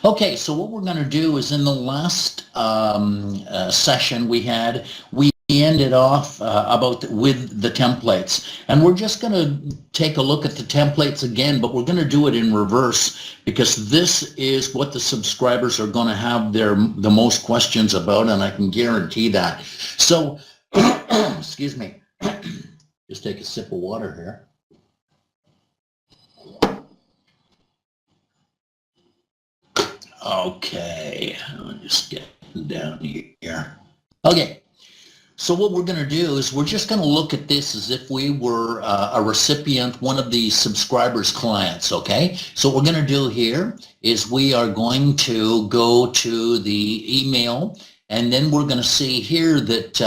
Okay, so what we're going to do is in the last session we ended off with the templates, and we're just going to take a look at the templates again, but we're going to do it in reverse because this is what the subscribers are going to have the most questions about, and I can guarantee that. So, excuse me, just take a sip of water here. Okay, I'll just get down here. Okay, so what we're going to do is we're just going to look at this as if we were a recipient, one of the subscribers' clients, okay? So what we're going to do here is we are going to go to the email, and then we're going to see here that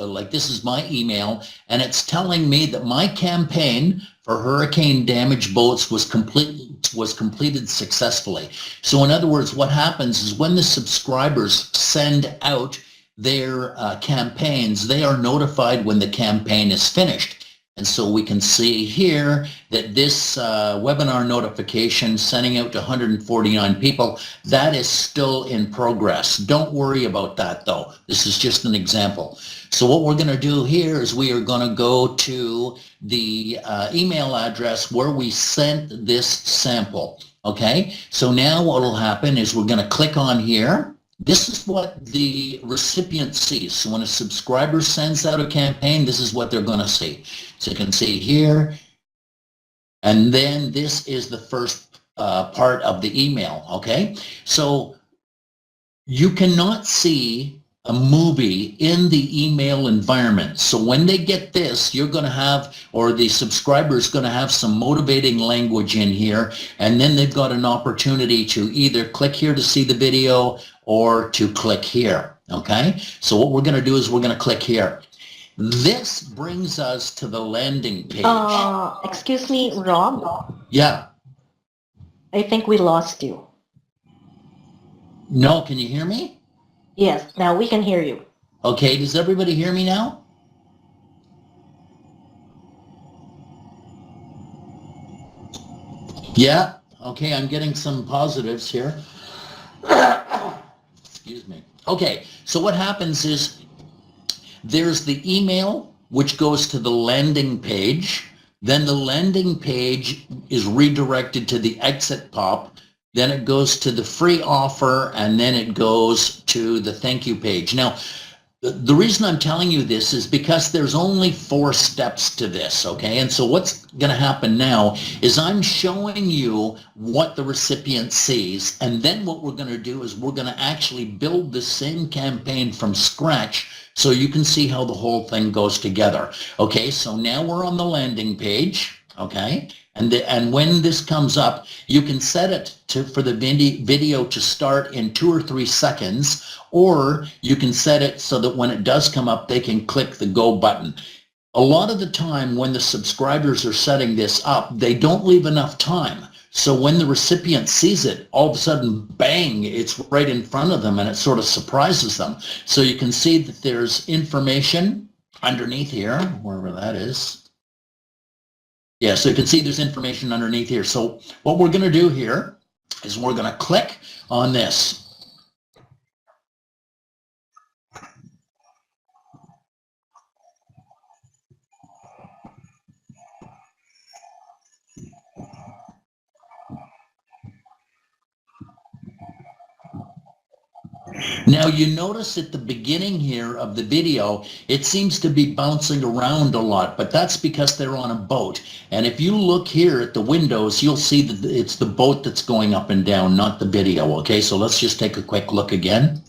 like this is my email, and it's telling me that my campaign for hurricane damaged boats was completed successfully. So in other words, what happens is when the subscribers send out their campaigns, they are notified when the campaign is finished. And so we can see here that this webinar notification sending out to 149 people, that is still in progress. Don't worry about that though. This is just an example. So what we're going to do here is we are going to go to the email address where we sent this sample. Okay, so now what will happen is we're going to click on here. This is what the recipient sees. So when a subscriber sends out a campaign, this is what they're going to see. So you can see here, and then this is the first part of the email, okay? So you cannot see a movie in the email environment. So when they get this, you're going to have, or the subscriber is going to have some motivating language in here, and then they've got an opportunity to either click here to see the video or to click here, okay? So what we're going to do is we're going to click here. This brings us to the landing page. Excuse me, Rob? Yeah. I think we lost you. No, can you hear me? Yes, now we can hear you. Okay, does everybody hear me now? Yeah, okay, I'm getting some positives here. Excuse me. Okay, so what happens is there's the email, which goes to the landing page. Then the landing page is redirected to the exit pop. Then it goes to the free offer, and then it goes to the thank you page. Now, the reason I'm telling you this is because there's only 4 steps to this, okay? And so what's going to happen now is I'm showing you what the recipient sees, and then what we're going to do is we're going to actually build the same campaign from scratch so you can see how the whole thing goes together. Okay, so now we're on the landing page, okay? And when this comes up, you can set it for the video to start in 2 or 3 seconds, or you can set it so that when it does come up, they can click the go button. A lot of the time when the subscribers are setting this up, they don't leave enough time. So when the recipient sees it, all of a sudden, bang, it's right in front of them, and it sort of surprises them. So you can see that there's information underneath here, wherever that is. Yeah, so you can see there's information underneath here. So what we're going to do here is we're going to click on this. Now you notice at the beginning here of the video, it seems to be bouncing around a lot, but that's because they're on a boat. And if you look here at the windows, you'll see that it's the boat that's going up and down, not the video, okay? So let's just take a quick look again.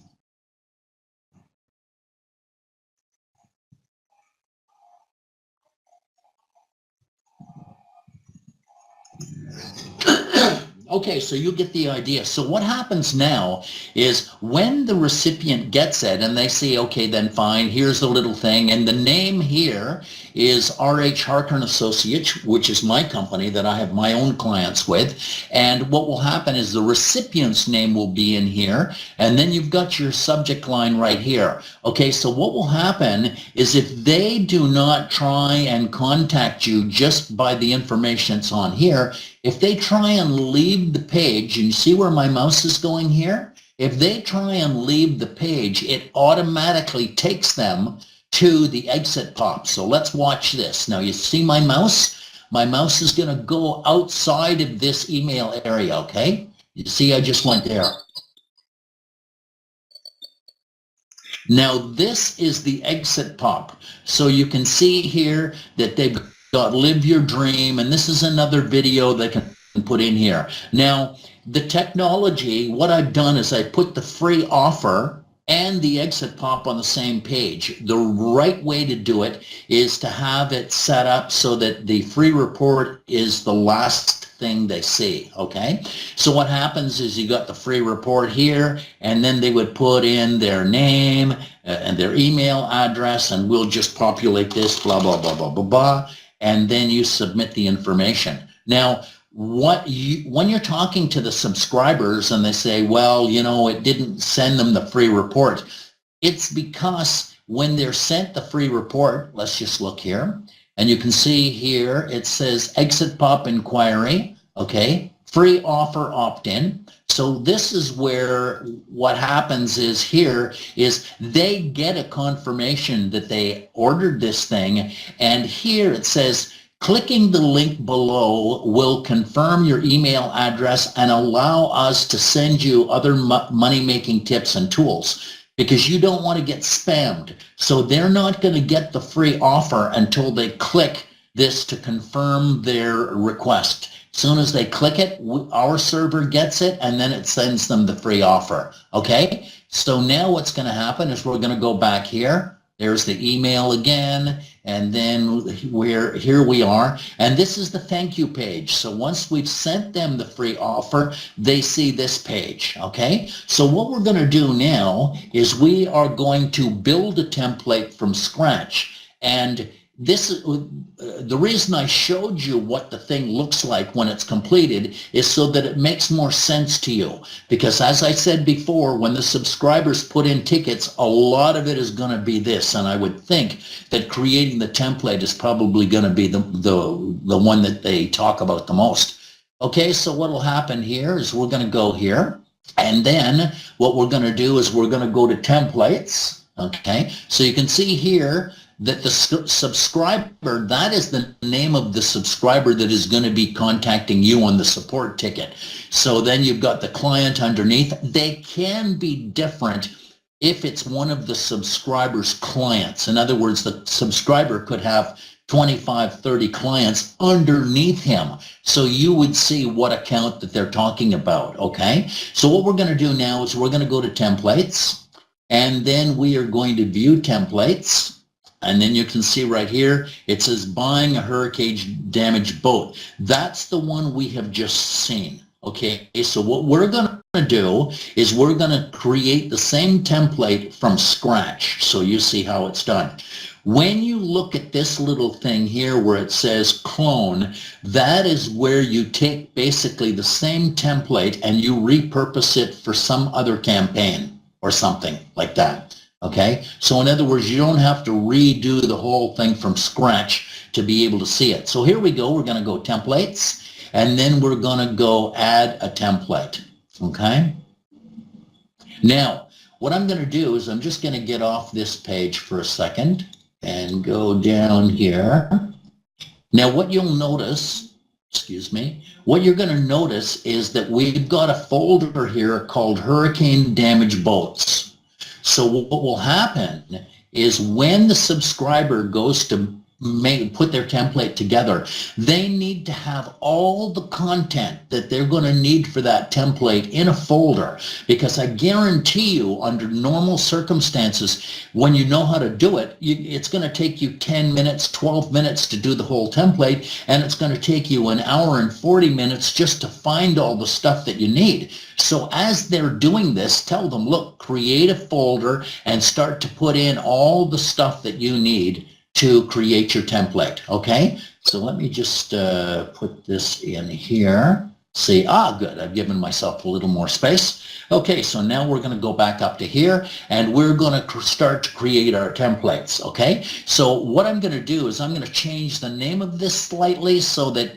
Okay, so you get the idea. So what happens now is when the recipient gets it and they say, okay, then fine, here's the little thing. And the name here is R.H. Harkin Associates, which is my company that I have my own clients with. And what will happen is the recipient's name will be in here. And then you've got your subject line right here. Okay, so what will happen is if they do not try and contact you just by the information that's on here, if they try and leave the page, and you see where my mouse is going here? If they try and leave the page, it automatically takes them to the exit pop. So let's watch this. Now you see my mouse? My mouse is going to go outside of this email area, okay? You see I just went there. Now this is the exit pop. So you can see here that they've got Live Your Dream, and this is another video they can put in here. Now the technology, what I've done is I put the free offer and the exit pop on the same page. The right way to do it is to have it set up so that the free report is the last thing they see, okay? So what happens is you got the free report here, and then they would put in their name and their email address, and we'll just populate this, blah, blah, blah, blah, blah, blah, and then you submit the information. Now, when you're talking to the subscribers and they say, well, you know, it didn't send them the free report, it's because when they're sent the free report, let's just look here, and you can see here it says exit pop inquiry, okay, free offer opt-in. So this is where what happens is here is they get a confirmation that they ordered this thing, and here it says clicking the link below will confirm your email address and allow us to send you other money-making tips and tools, because you don't want to get spammed. So they're not going to get the free offer until they click this to confirm their request. As soon as they click it, our server gets it, and then it sends them the free offer. Okay? So now what's going to happen is we're going to go back here. There's the email again, and then here we are, and this is the thank you page. So once we've sent them the free offer, they see this page, okay? So what we're going to do now is we are going to build a template from scratch, and this is the reason I showed you what the thing looks like when it's completed is so that it makes more sense to you. Because as I said before, when the subscribers put in tickets, a lot of it is going to be this. And I would think that creating the template is probably going to be the one that they talk about the most. Okay, so what will happen here is we're going to go here. And then what we're going to do is we're going to go to templates. Okay, so you can see here that the subscriber, that is the name of the subscriber that is going to be contacting you on the support ticket. So then you've got the client underneath. They can be different if it's one of the subscriber's clients. In other words, the subscriber could have 25, 30 clients underneath him. So you would see what account that they're talking about, okay? So what we're going to do now is we're going to go to templates, and then we are going to view templates. And then you can see right here, it says buying a hurricane damaged boat. That's the one we have just seen. Okay, so what we're going to do is we're going to create the same template from scratch. So you see how it's done. When you look at this little thing here where it says clone, that is where you take basically the same template and you repurpose it for some other campaign or something like that. Okay, so in other words, you don't have to redo the whole thing from scratch to be able to see it. So here we go. We're going to go templates, and then we're going to go add a template. Okay. Now, what I'm going to do is I'm just going to get off this page for a second and go down here. Now, what you'll notice, what you're going to notice is that we've got a folder here called Hurricane Damaged Boats. So what will happen is when the subscriber goes to put their template together, they need to have all the content that they're going to need for that template in a folder, because I guarantee you under normal circumstances, when you know how to do it, it's going to take you 10 minutes, 12 minutes to do the whole template, and it's going to take you an hour and 40 minutes just to find all the stuff that you need. So as they're doing this, tell them, look, create a folder and start to put in all the stuff that you need to create your template, okay? So let me just put this in here. See, good. I've given myself a little more space. Okay, so now we're going to go back up to here and we're going to start to create our templates, okay? So what I'm going to do is I'm going to change the name of this slightly so that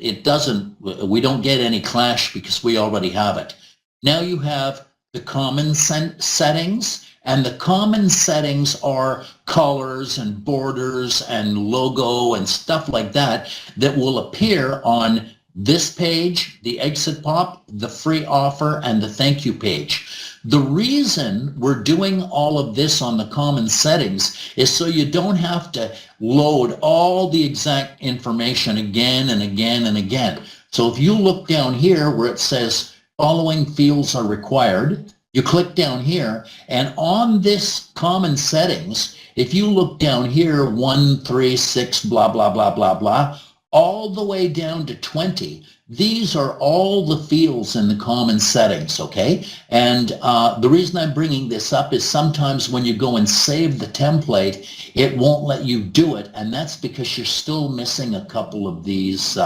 we don't get any clash because we already have it. Now you have the common settings, and the common settings are colors and borders and logo and stuff like that will appear on this page, the exit pop, the free offer, and the thank you page. The reason we're doing all of this on the common settings is so you don't have to load all the exact information again and again and again. So if you look down here where it says following fields are required, you click down here, and on this common settings, if you look down here, 1, 3, 6, blah, blah, blah, blah, blah, all the way down to 20. These are all the fields in the common settings, okay? And the reason I'm bringing this up is sometimes when you go and save the template, it won't let you do it, and that's because you're still missing a couple of these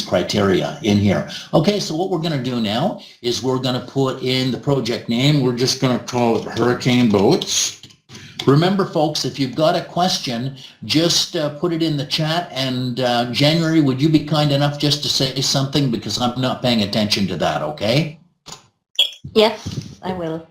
criteria in here. Okay, so what we're going to do now is we're going to put in the project name. We're just going to call it Hurricane Boats. Remember, folks, if you've got a question, just put it in the chat. And January, would you be kind enough just to say something? Because I'm not paying attention to that, okay? Yes, I will.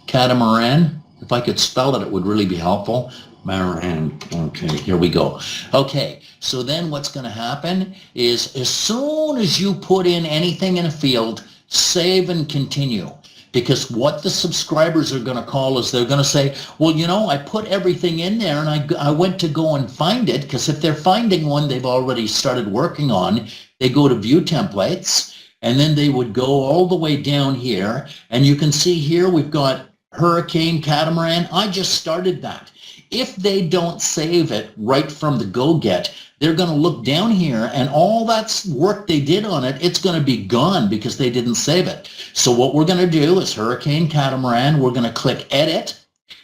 Catamaran. If I could spell it, it would really be helpful. Maran. Okay, here we go. Okay, so then what's going to happen is as soon as you put in anything in a field, save and continue. Because what the subscribers are going to call is they're going to say, well, you know, I put everything in there and I went to go and find it, because if they're finding one they've already started working on, they go to view templates, and then they would go all the way down here, and you can see here we've got Hurricane Catamaran. I just started that. If they don't save it right from the go-get, they're going to look down here, and all that work they did on it, it's going to be gone because they didn't save it. So what we're going to do is Hurricane Catamaran, we're going to click Edit,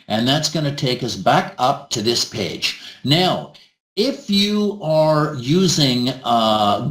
and that's going to take us back up to this page. Now, if you are using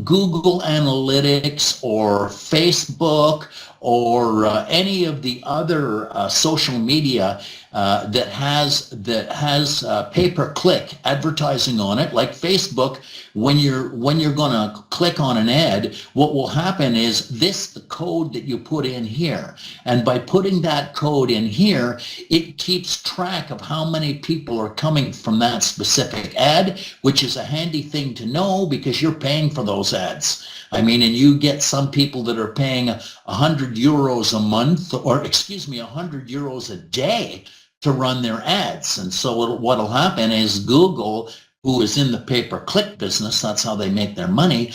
Google Analytics or Facebook or any of the other social media that has pay-per-click advertising on it, like Facebook, when you're going to click on an ad, what will happen is the code that you put in here, and by putting that code in here, it keeps track of how many people are coming from that specific ad, which is a handy thing to know because you're paying for those ads. I mean, and you get some people that are paying 100 euros a month, or excuse me, 100 euros a day to run their ads. And so what'll happen is Google, who is in the pay-per-click business, that's how they make their money,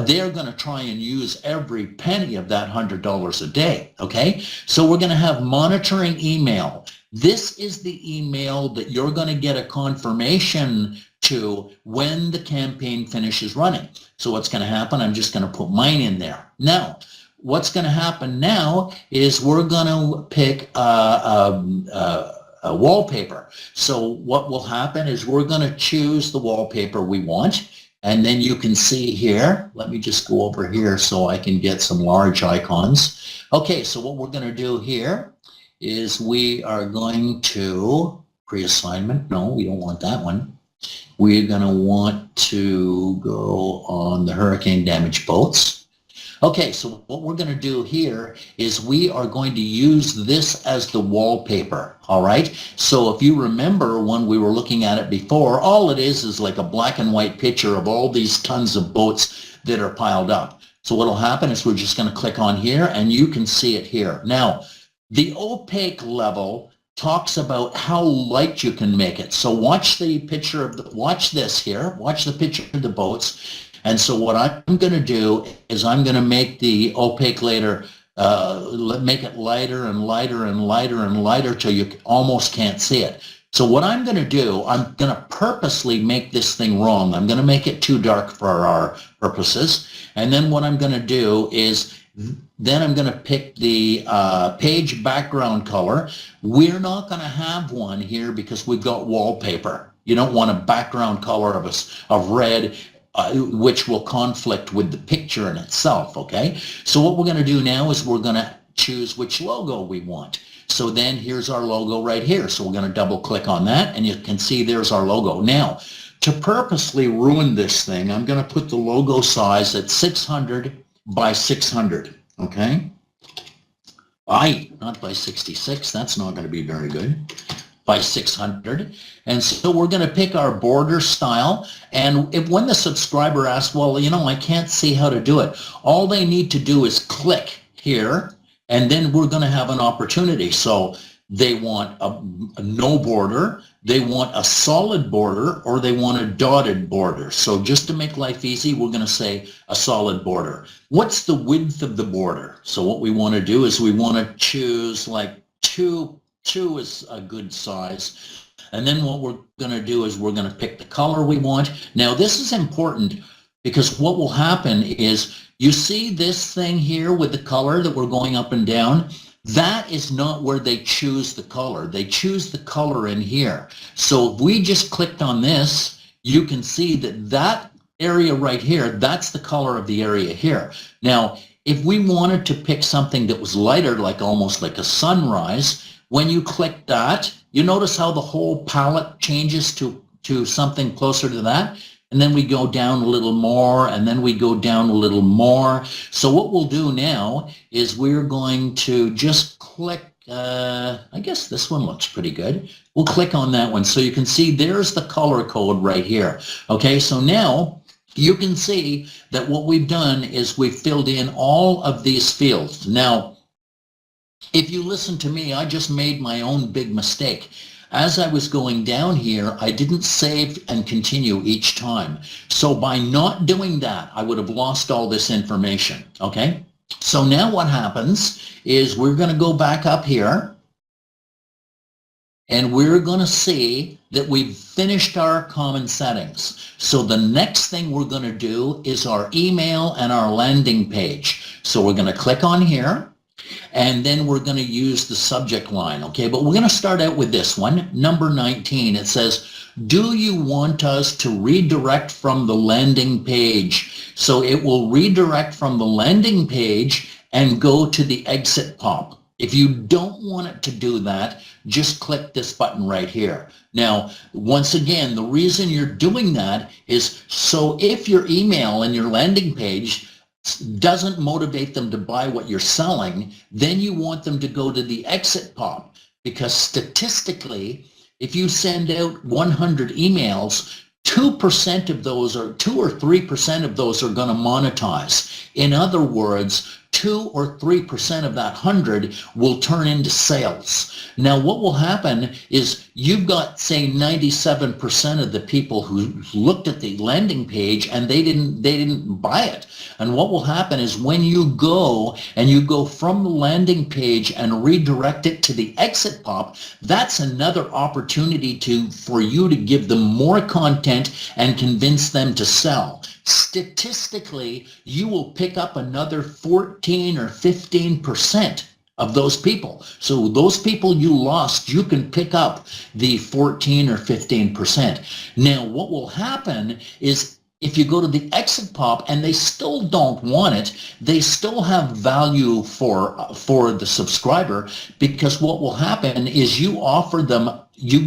they're going to try and use every penny of that $100 a day, okay? So we're going to have monitoring email. This is the email that you're going to get a confirmation to when the campaign finishes running. So what's going to happen, I'm just going to put mine in there. Now, what's going to happen now is we're going to pick a wallpaper. So what will happen is we're going to choose the wallpaper we want. And then you can see here, let me just go over here so I can get some large icons. Okay, so what we're going to do here is we are going to pre-assignment. No, we don't want that one. We're going to want to go on the hurricane damaged boats. Okay, so what we're going to do here is we are going to use this as the wallpaper, all right? So if you remember when we were looking at it before, all it is like a black and white picture of all these tons of boats that are piled up. So what will happen is we're just going to click on here, and you can see it here. Now, the opaque level talks about how light you can make it. So watch the picture of watch this here, watch the picture of the boats. And so what I'm going to do is I'm going to make the opaque layer, make it lighter and lighter and lighter and lighter till you almost can't see it. So what I'm going to do, I'm going to purposely make this thing wrong. I'm going to make it too dark for our purposes. And then what I'm going to do is then I'm going to pick the page background color. We're not going to have one here because we've got wallpaper. You don't want a background color of red which will conflict with the picture in itself, okay? So what we're going to do now is we're going to choose which logo we want. So then here's our logo right here. So we're going to double click on that, and you can see there's our logo. Now, to purposely ruin this thing, I'm going to put the logo size at 600 by 600, okay? Not by 66, that's not going to be very good. By 600. And so we're going to pick our border style. And when the subscriber asks, well, you know, I can't see how to do it, all they need to do is click here, and then we're going to have an opportunity. So they want a no border, they want a solid border, or they want a dotted border. So just to make life easy, we're going to say a solid border. What's the width of the border? So what we want to do is we want to choose like 2 is a good size. And then what we're going to do is we're going to pick the color we want. Now this is important because what will happen is you see this thing here with the color that we're going up and down. That is not where they choose the color. They choose the color in here. So if we just clicked on this, you can see that that area right here, that's the color of the area here. Now, if we wanted to pick something that was lighter, like almost like a sunrise, when you click that, you notice how the whole palette changes to something closer to that. And then we go down a little more, and then we go down a little more. So what we'll do now is we're going to just click, I guess this one looks pretty good. We'll click on that one. So you can see there's the color code right here. Okay, so now you can see that what we've done is we've filled in all of these fields. Now, if you listen to me, I just made my own big mistake. As I was going down here, I didn't save and continue each time. So by not doing that, I would have lost all this information, okay? So now what happens is we're going to go back up here, and we're going to see that we've finished our common settings. So the next thing we're going to do is our email and our landing page. So we're going to click on here, and then we're going to use the subject line, okay? But we're going to start out with this one, number 19. It says, do you want us to redirect from the landing page? So it will redirect from the landing page and go to the exit pop. If you don't want it to do that, just click this button right here. Now, once again, the reason you're doing that is so if your email and your landing page doesn't motivate them to buy what you're selling, then you want them to go to the exit pop, because statistically, if you send out 100 emails, 2% of those or 2 or 3% of those are going to monetize. In other words, 2 or 3% of that 100 will turn into sales. Now, what will happen is you've got, say, 97% of the people who looked at the landing page and they didn't buy it. And what will happen is when you go from the landing page and redirect it to the exit pop, that's another opportunity for you to give them more content and convince them to sell. Statistically, you will pick up another 14 or 15% of those people. So those people you lost, you can pick up the 14 or 15%. Now, what will happen is if you go to the exit pop and they still don't want it, they still have value for the subscriber, because what will happen is you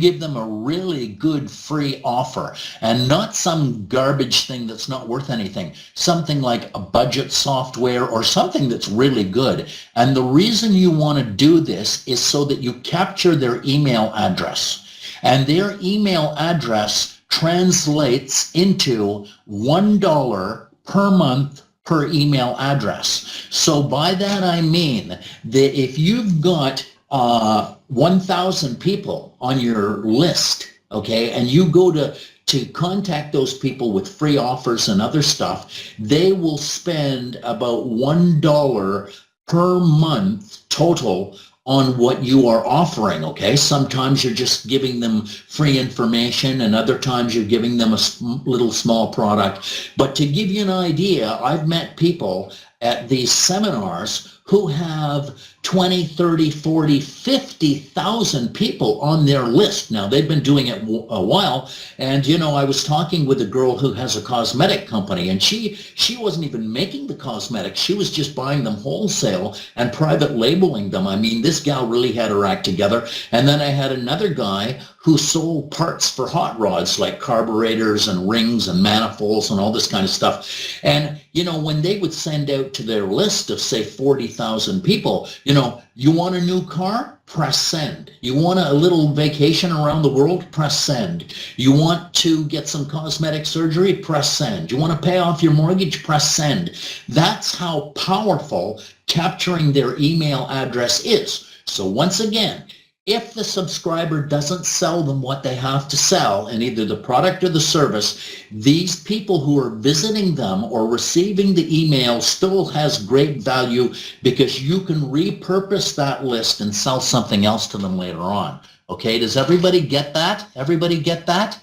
give them a really good free offer, and not some garbage thing that's not worth anything, something like a budget software or something that's really good. And the reason you want to do this is so that you capture their email address, and their email address translates into $1 per month per email address. So by that I mean that if you've got 1,000 people on your list, okay, and you go to contact those people with free offers and other stuff, they will spend about $1 per month total on what you are offering, okay? Sometimes you're just giving them free information, and other times you're giving them a little small product. But to give you an idea, I've met people at these seminars who have 20, 30, 40, 50,000 people on their list. Now, they've been doing it a while. And, you know, I was talking with a girl who has a cosmetic company, and she wasn't even making the cosmetics. She was just buying them wholesale and private labeling them. I mean, this gal really had her act together. And then I had another guy who sold parts for hot rods, like carburetors and rings and manifolds and all this kind of stuff. And, you know, when they would send out to their list of, say, 40,000 people, you know, you want a new car? Press send. You want a little vacation around the world? Press send. You want to get some cosmetic surgery? Press send. You want to pay off your mortgage? Press send. That's how powerful capturing their email address is. So once again, if the subscriber doesn't sell them what they have to sell in either the product or the service, these people who are visiting them or receiving the email still has great value, because you can repurpose that list and sell something else to them later on. Okay, does everybody get that? Everybody get that?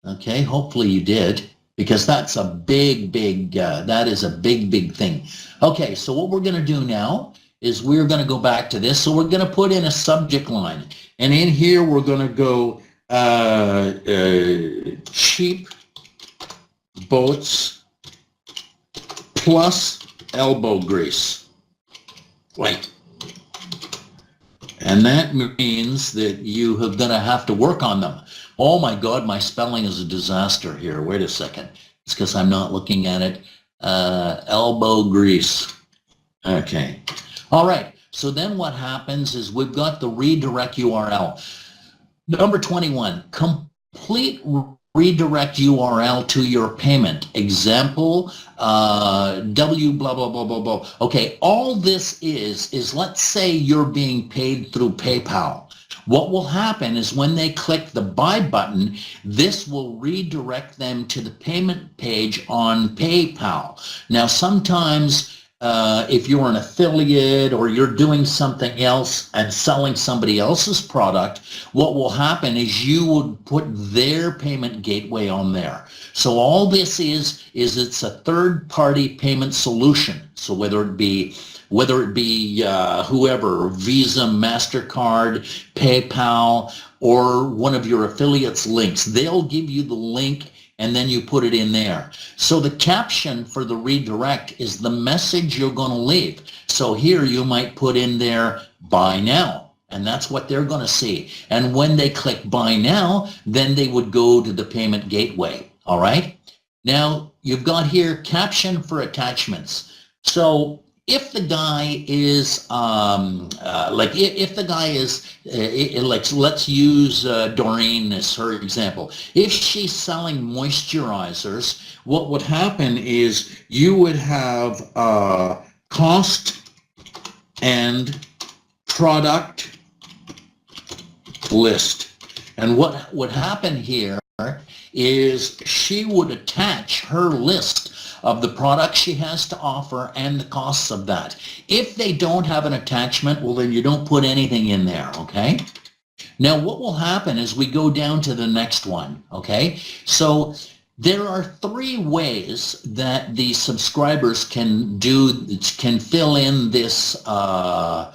Okay, hopefully you did, because that's a big, that is a big thing. Okay, so what we're going to do now is we're going to go back to this. So we're going to put in a subject line. And in here, we're going to go cheap boats plus elbow grease. Right. And that means that you are going to have to work on them. Oh my God, my spelling is a disaster here. Wait a second. It's because I'm not looking at it. Elbow grease. Okay. All right, so then what happens is we've got the redirect URL. Number 21, complete redirect URL to your payment. Example, W blah, blah, blah, blah, blah. Okay, all this is let's say you're being paid through PayPal. What will happen is when they click the buy button, this will redirect them to the payment page on PayPal. Now, sometimes if you're an affiliate or you're doing something else and selling somebody else's product, what will happen is you would put their payment gateway on there. So all this is it's a third-party payment solution. So whether it be whoever, Visa, MasterCard, PayPal, or one of your affiliates' links, they'll give you the link and then you put it in there. So the caption for the redirect is the message you're going to leave. So here you might put in there, buy now, and that's what they're going to see. And when they click buy now, then they would go to the payment gateway. All right. Now you've got here caption for attachments. So if the guy is if the guy is let's use Doreen as her example. If she's selling moisturizers, what would happen is you would have cost and product list. And what would happen here is she would attach her list of the products she has to offer and the costs of that. If they don't have an attachment, well, then you don't put anything in there, okay? Now, what will happen is we go down to the next one, okay? So there are 3 ways that the subscribers can fill in this, ¿cómo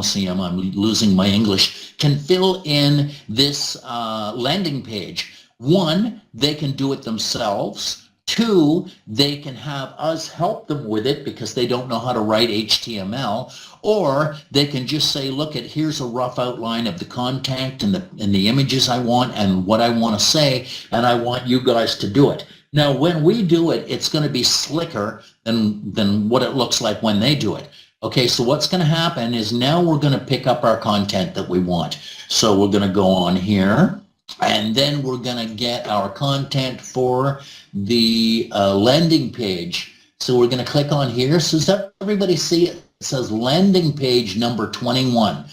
se llama? I'm losing my English. Can fill in this landing page. 1, they can do it themselves. 2, they can have us help them with it because they don't know how to write HTML, or they can just say, look, here's a rough outline of the content and the images I want and what I want to say, and I want you guys to do it. Now, when we do it, it's going to be slicker than what it looks like when they do it. Okay, so what's going to happen is now we're going to pick up our content that we want. So we're going to go on here, and then we're going to get our content for the landing page. So we're going to click on here. So does everybody see it? It says landing page number 21.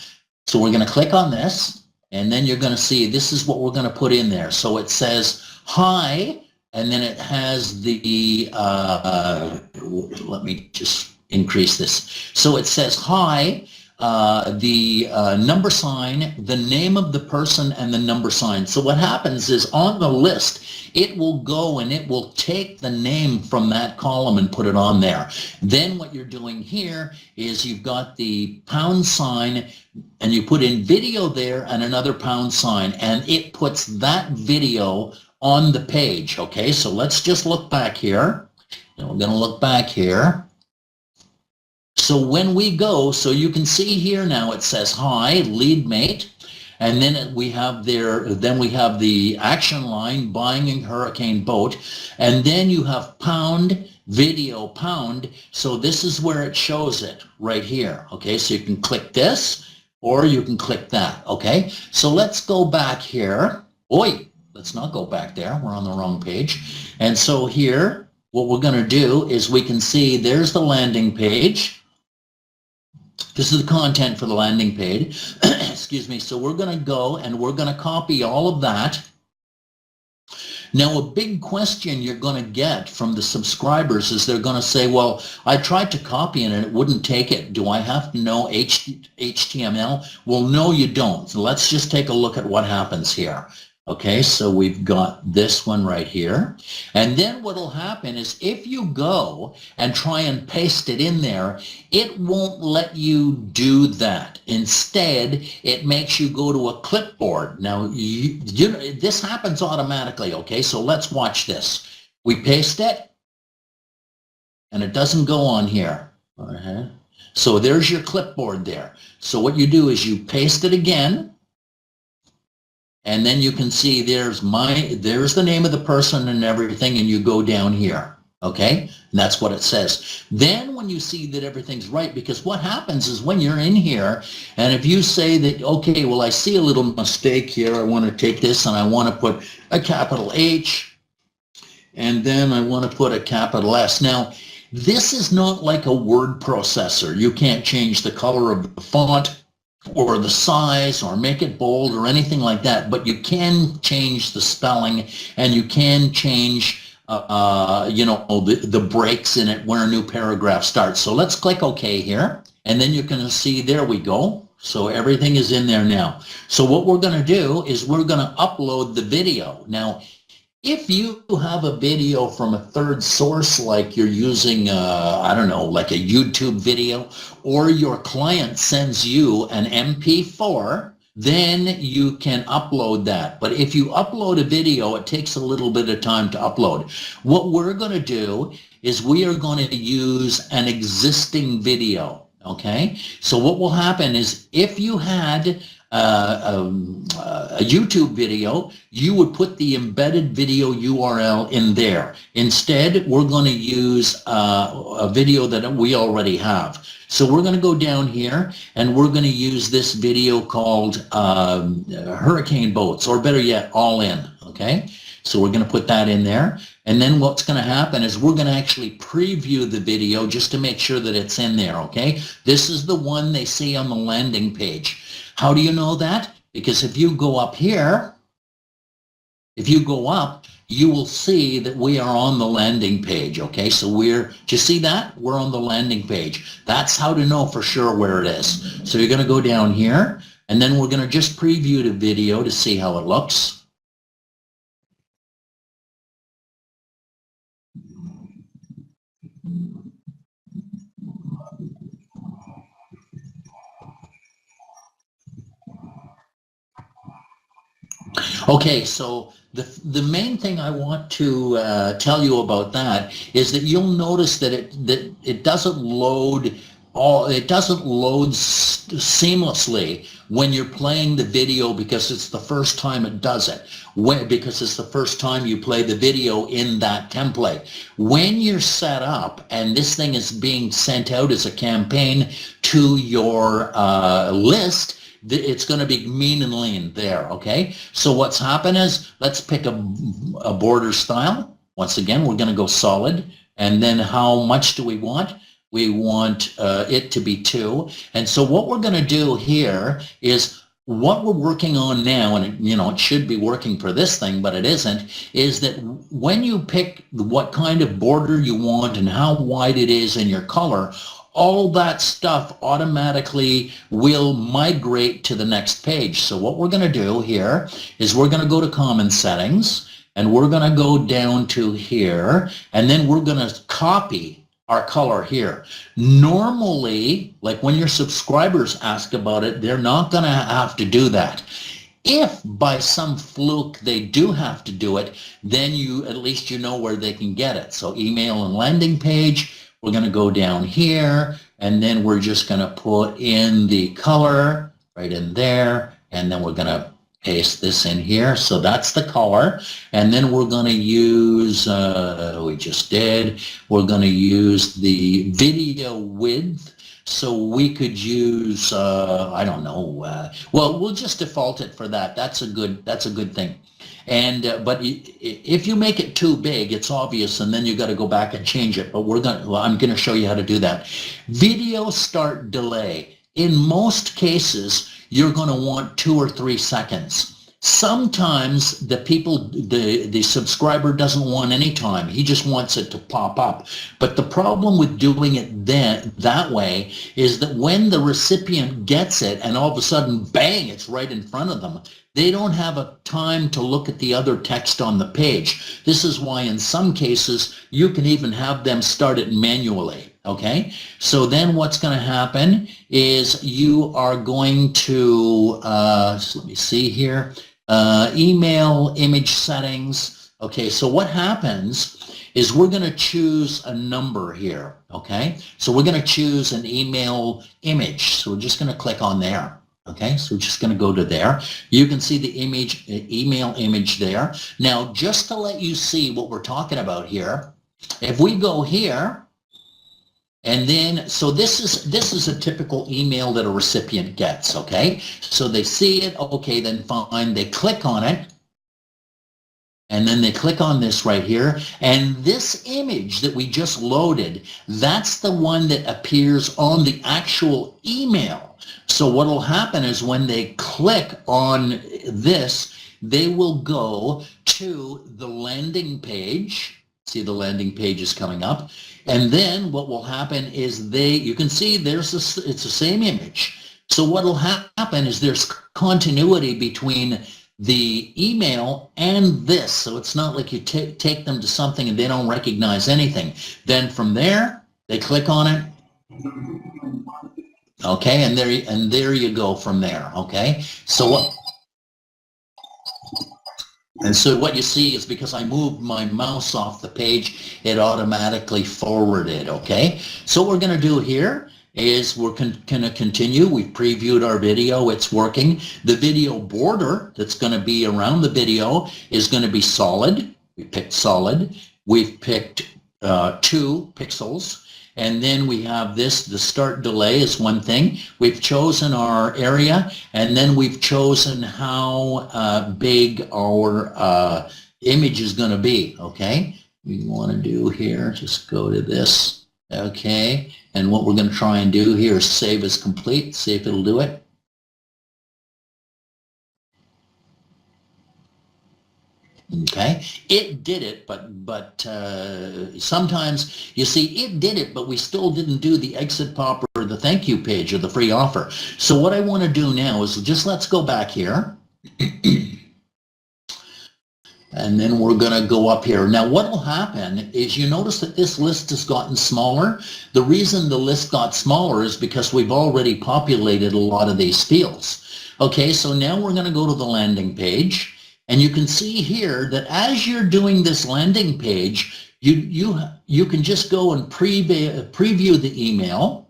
So we're going to click on this, and then you're going to see this is what we're going to put in there. So it says hi, and then it has the, let me just increase this. So it says hi, the number sign, the name of the person, and the number sign. So what happens is on the list, it will go and it will take the name from that column and put it on there. Then what you're doing here is you've got the pound sign and you put in video there and another pound sign, and it puts that video on the page. Okay, so let's just look back here. And we're going to look back here. So when we go, so you can see here now it says hi, lead mate, and then we have the action line, buying a hurricane boat, and then you have pound, video, pound. So this is where it shows it right here. Okay, so you can click this or you can click that. Okay, so let's go back here. Oi, let's not go back there. We're on the wrong page. And so here, what we're going to do is we can see there's the landing page. This is the content for the landing page. Excuse me. So we're going to go and we're going to copy all of that. Now, a big question you're going to get from the subscribers is they're going to say, well, I tried to copy it and it wouldn't take it. Do I have to know HTML? Well, no, you don't. So let's just take a look at what happens here. Okay, so we've got this one right here. And then what will happen is if you go and try and paste it in there, it won't let you do that. Instead, it makes you go to a clipboard. Now, this happens automatically, okay? So let's watch this. We paste it, and it doesn't go on here. So there's your clipboard there. So what you do is you paste it again, and then you can see there's the name of the person and everything, and you go down here, okay? And that's what it says. Then when you see that everything's right, because what happens is when you're in here, and if you say that, okay, well, I see a little mistake here, I want to take this and I want to put a capital H, and then I want to put a capital S. Now, this is not like a word processor. You can't change the color of the font or the size or make it bold or anything like that, but you can change the spelling and you can change the breaks in it where a new paragraph starts. So let's click OK here, and then you can see there we go. So everything is in there now. So what we're going to do is we're going to upload the video. Now, if you have a video from a third source, like you're using, I don't know, like a YouTube video, or your client sends you an MP4, then you can upload that. But if you upload a video, it takes a little bit of time to upload. What we're going to do is we are going to use an existing video, okay? So what will happen is if you had a YouTube video, you would put the embedded video URL in there. Instead, we're going to use a video that we already have. So we're going to go down here and we're going to use this video called Hurricane Boats, or better yet, All In, okay? So we're going to put that in there. And then what's going to happen is we're going to actually preview the video just to make sure that it's in there, okay? This is the one they see on the landing page. How do you know that? Because if you go up here, if you go up, you will see that we are on the landing page, okay? So do you see that? We're on the landing page. That's how to know for sure where it is. So you're going to go down here, and then we're going to just preview the video to see how it looks. Okay, so the main thing I want to tell you about that is that you'll notice that it doesn't load seamlessly when you're playing the video, because it's the first time it does it. Because it's the first time you play the video in that template. When you're set up and this thing is being sent out as a campaign to your list, it's going to be mean and lean there, okay? So what's happened is, let's pick a border style. Once again, we're going to go solid. And then how much do we want? We want it to be 2. And so what we're going to do here is what we're working on now, and it should be working for this thing, but it isn't, is that when you pick what kind of border you want and how wide it is and your color, all that stuff automatically will migrate to the next page. So what we're going to do here is we're going to go to common settings, and we're going to go down to here, and then we're going to copy our color here. Normally, like when your subscribers ask about it, they're not going to have to do that. If by some fluke they do have to do it, then at least you know where they can get it. So email and landing page, we're going to go down here, and then we're just going to put in the color right in there, and then we're going to paste this in here. So that's the color. And then we're going to use, we're going to use the video width. So we could use, I don't know, well, we'll just default it for that. That's a good thing. And but if you make it too big, it's obvious, and then you got to go back and change it. But I'm going to show you how to do that. Video start delay. In most cases, you're going to want 2 or 3 seconds. Sometimes the subscriber doesn't want any time. He just wants it to pop up. But the problem with doing it that way is that when the recipient gets it and all of a sudden, bang, it's right in front of them, they don't have a time to look at the other text on the page. This is why in some cases you can even have them start it manually. Okay, so then what's going to happen is you are going to, so let me see here, email image settings. Okay, so what happens is we're going to choose a number here. Okay, so we're going to choose an email image. So we're just going to click on there. Okay, so we're just going to go to there. You can see the email image there. Now, just to let you see what we're talking about here, if we go here, and then, so this is a typical email that a recipient gets, okay? So they see it, okay, then fine, they click on it, and then they click on this right here, and this image that we just loaded, that's the one that appears on the actual email. So what will happen is when they click on this, they will go to the landing page. See, the landing page is coming up. And then what will happen is you can see it's the same image. So what will happen is there's continuity between the email and this. So it's not like you take them to something and they don't recognize anything. Then from there, they click on it. Okay, and there you go from there. Okay, so what you see is because I moved my mouse off the page, it automatically forwarded, okay? So what we're going to do here is we're going to continue. We've previewed our video. It's working. The video border that's going to be around the video is going to be solid. We picked solid. We've picked 2 pixels. And then we have this, the start delay is one thing. We've chosen our area, and then we've chosen how big our image is going to be, okay? We want to do here, just go to this, okay? And what we're going to try and do here is save as complete, see if it'll do it. Okay, it did it, but sometimes you see it did it, but we still didn't do the exit pop or the thank you page or the free offer. So what I want to do now is let's go back here. And then we're going to go up here. Now what will happen is you notice that this list has gotten smaller. The reason the list got smaller is because we've already populated a lot of these fields. Okay, so now we're going to go to the landing page. And you can see here that as you're doing this landing page, you can just go and preview the email.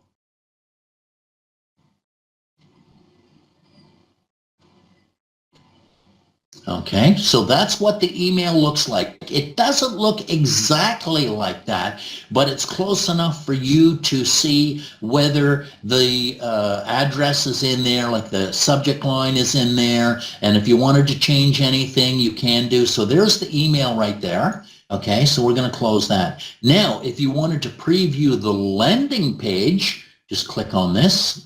Okay, so that's what the email looks like. It doesn't look exactly like that, but it's close enough for you to see whether the address is in there, like the subject line is in there, and if you wanted to change anything, you can do. So there's the email right there. Okay, so we're going to close that. Now, if you wanted to preview the landing page, just click on this.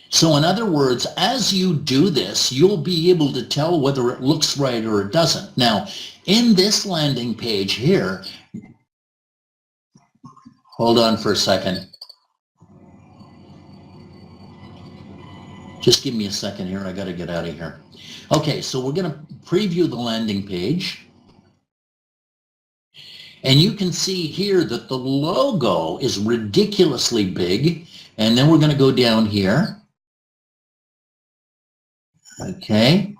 So in other words, as you do this, you'll be able to tell whether it looks right or it doesn't. Now, in this landing page here, Hold on for a second. Just give me a second here. I got to get out of here. Okay, so we're going to preview the landing page. And you can see here that the logo is ridiculously big. And then we're going to go down here. Okay.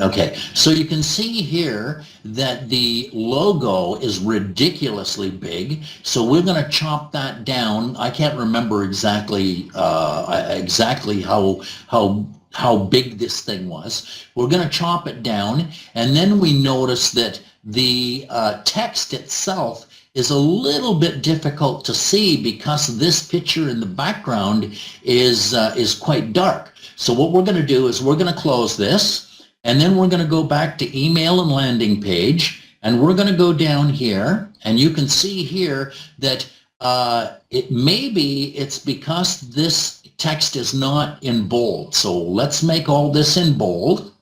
Okay, so you can see here that the logo is ridiculously big. So we're going to chop that down. I can't remember exactly how big this thing was. We're going to chop it down, and then we notice that the text itself is a little bit difficult to see because this picture in the background is quite dark. So what we're going to do is we're going to close this. And then we're going to go back to email and landing page, and we're going to go down here, and you can see here that it's because this text is not in bold. So let's make all this in bold,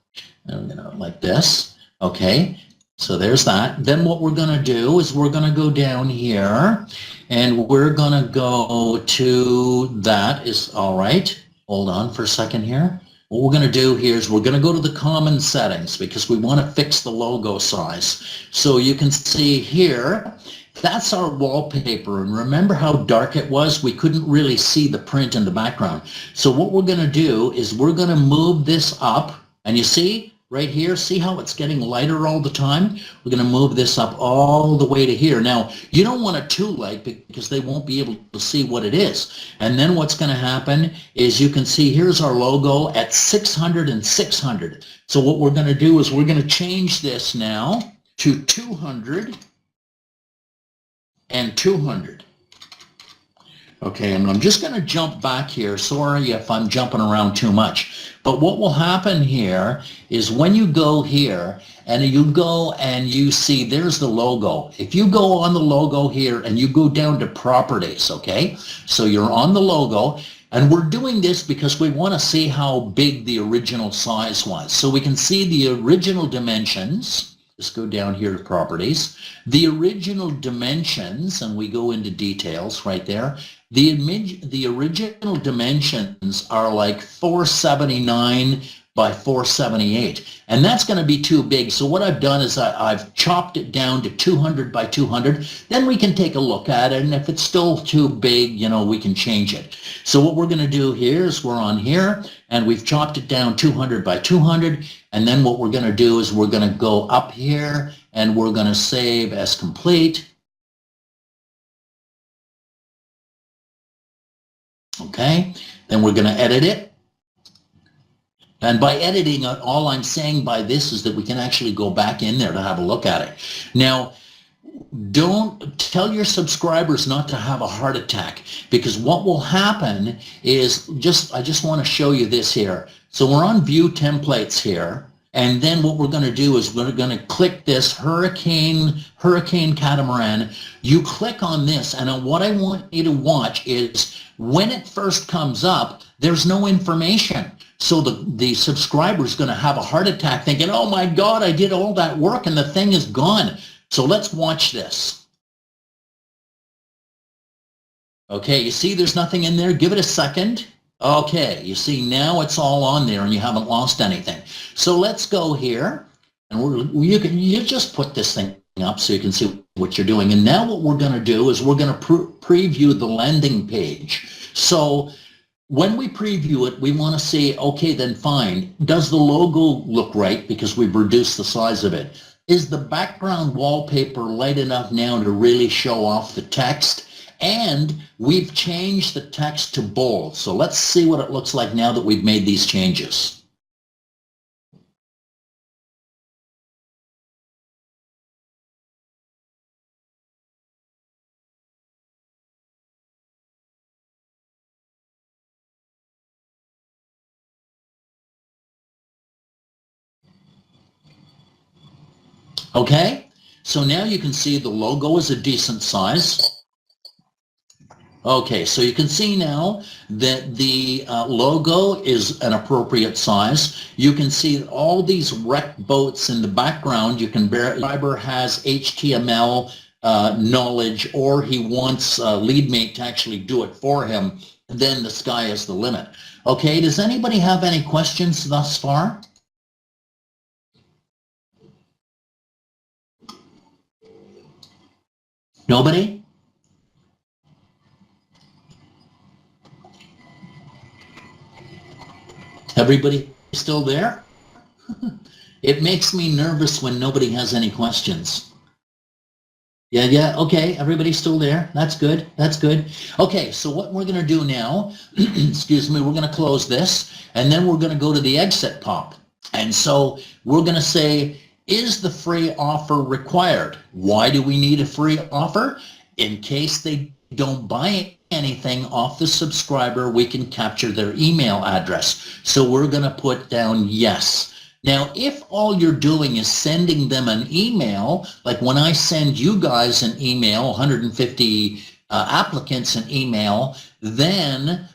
like this. Okay, so there's that. Then what we're going to do is we're going to go down here, and we're going to go to that is all right. Hold on for a second here. What we're going to do here is we're going to go to the common settings because we want to fix the logo size. So you can see here, that's our wallpaper. And remember how dark it was? We couldn't really see the print in the background. So what we're going to do is we're going to move this up. And you see right here, see how it's getting lighter all the time? We're going to move this up all the way to here. Now, you don't want it too light because they won't be able to see what it is. And then what's going to happen is you can see here's our logo at 600 and 600. So what we're going to do is we're going to change this now to 200 and 200. Okay, and I'm just going to jump back here. Sorry if I'm jumping around too much. But what will happen here is when you go here and you go and you see there's the logo. If you go on the logo here and you go down to properties, okay? So you're on the logo, and we're doing this because we want to see how big the original size was. So we can see the original dimensions. Just go down here to properties. The original dimensions, and we go into details right there. The original dimensions are like 479 by 478, and that's going to be too big. So what I've done is I've chopped it down to 200 by 200. Then we can take a look at it, and if it's still too big, we can change it. So what we're going to do here is we're on here, and we've chopped it down 200 by 200, and then what we're going to do is we're going to go up here, and we're going to save as complete. Okay, then we're going to edit it. And by editing, all I'm saying by this is that we can actually go back in there to have a look at it. Now, don't tell your subscribers not to have a heart attack, because what will happen is I just want to show you this here. So we're on View Templates here. And then what we're going to do is we're going to click this Hurricane Catamaran. You click on this, and what I want you to watch is when it first comes up, there's no information. So the subscriber is going to have a heart attack thinking, oh my God, I did all that work and the thing is gone. So let's watch this. Okay, you see there's nothing in there? Give it a second. Okay, you see now it's all on there and you haven't lost anything. So let's go here, and you just put this thing up so you can see what you're doing. And now what we're going to do is we're going to preview the landing page. So when we preview it, we want to see, okay, then fine. Does the logo look right because we've reduced the size of it? Is the background wallpaper light enough now to really show off the text? And we've changed the text to bold. So let's see what it looks like now that we've made these changes. Okay, so now you can see the logo is a decent size. Okay, so you can see now that the logo is an appropriate size. You can see all these wreck boats in the background. You can Fiber has HTML knowledge, or he wants LeadMate to actually do it for him, then the sky is the limit. Okay, does anybody have any questions thus far? Nobody? Everybody still there? It makes me nervous when nobody has any questions. Yeah, okay, everybody's still there. That's good, that's good. Okay, so what we're gonna do now, excuse me, we're gonna close this, and then we're gonna go to the exit pop. And so we're gonna say, is the free offer required? Why do we need a free offer? In case they don't buy anything off the subscriber, we can capture their email address. So we're gonna put down yes. Now, if all you're doing is sending them an email, like when I send you guys an email, 150 applicants an email, then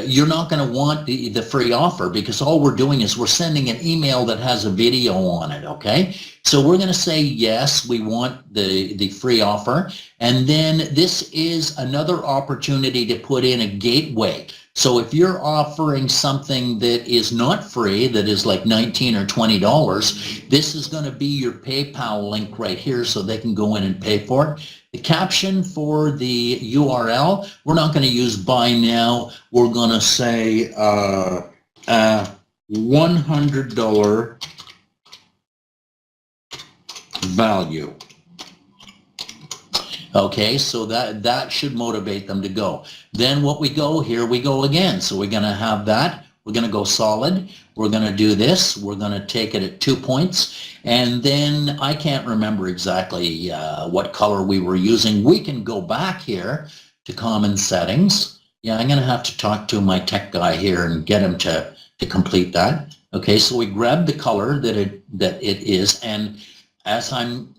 you're not going to want the free offer, because all we're doing is we're sending an email that has a video on it, okay? So we're going to say, yes, we want the free offer. And then this is another opportunity to put in a gateway. So if you're offering something that is not free, that is like $19 or $20, this is going to be your PayPal link right here, so they can go in and pay for it. The caption for the URL, we're not going to use buy now. We're going to say $100 value. Okay, so that should motivate them to go. Then what we go here, we go again. So we're going to have that. We're going to go solid. We're going to do this. We're going to take it at 2 points. And then I can't remember exactly what color we were using. We can go back here to common settings. Yeah, I'm going to have to talk to my tech guy here and get him to complete that. Okay, so we grab the color that it is, and as I'm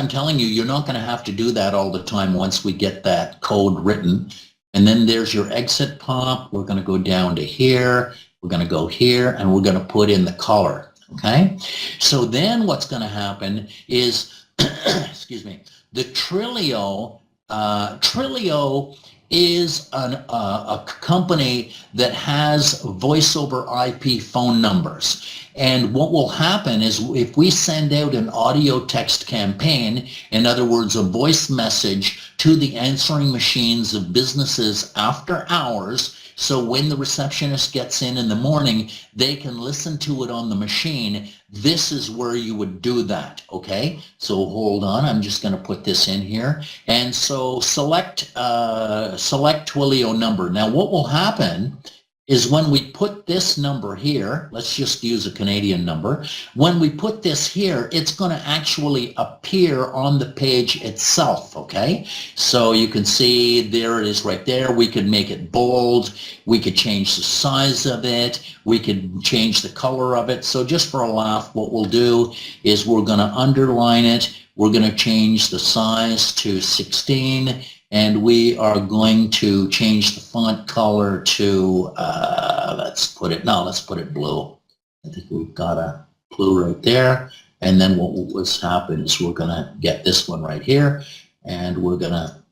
telling you, you're not going to have to do that all the time once we get that code written. And then there's your exit pop. We're going to go down to here. We're going to go here, and we're going to put in the color. Okay. So then what's going to happen is, excuse me, the Trilio. Trilio is a company that has voice over IP phone numbers. And what will happen is if we send out an audio text campaign, in other words, a voice message to the answering machines of businesses after hours, so when the receptionist gets in the morning, they can listen to it on the machine. This is where you would do that, okay? So hold on, I'm just going to put this in here. And so select Twilio number. Now what will happen is when we put this number here, let's just use a Canadian number. When we put this here, it's going to actually appear on the page itself, okay? So you can see there it is right there. We could make it bold. We could change the size of it. We could change the color of it. So just for a laugh, what we'll do is we're going to underline it. We're going to change the size to 16. And we are going to change the font color to, let's put it blue. I think we've got a blue right there. And then what's happened is we're going to get this one right here, and we're going to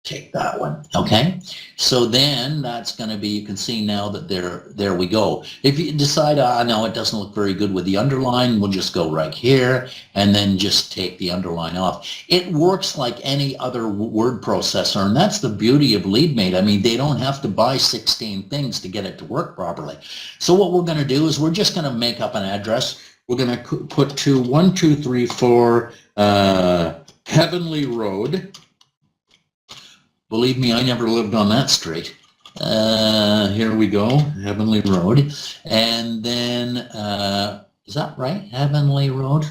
take that one, okay? So then that's going to be, you can see now that there we go. If you decide, no, it doesn't look very good with the underline, we'll just go right here and then just take the underline off. It works like any other word processor, and that's the beauty of LeadMate. I mean, they don't have to buy 16 things to get it to work properly. So what we're going to do is we're just going to make up an address. We're going to put 1234 Heavenly Road. Believe me, I never lived on that street. Here we go, Heavenly Road. And then, is that right? Heavenly Road?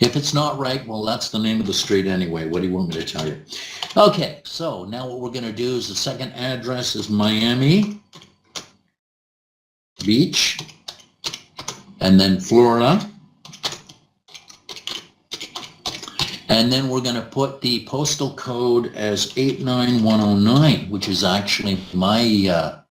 If it's not right, well, that's the name of the street anyway. What do you want me to tell you? Okay, so now what we're going to do is the second address is Miami Beach, and then Florida. And then we're going to put the postal code as 89109, which is actually my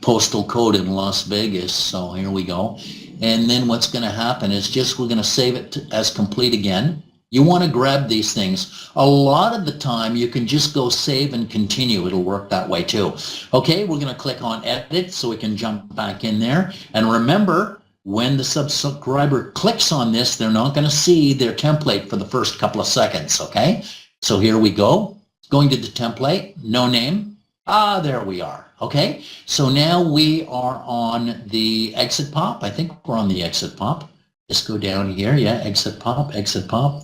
postal code in Las Vegas. So here we go. And then what's going to happen is just we're going to save it as complete again. You want to grab these things. A lot of the time you can just go save and continue. It'll work that way too. Okay, we're going to click on edit so we can jump back in there. And remember, when the subscriber clicks on this, they're not going to see their template for the first couple of seconds. Okay, so here we go. Going to the template, no name. There we are. Okay, so now we are on the exit pop. I think we're on the exit pop. Just go down here, yeah, exit pop,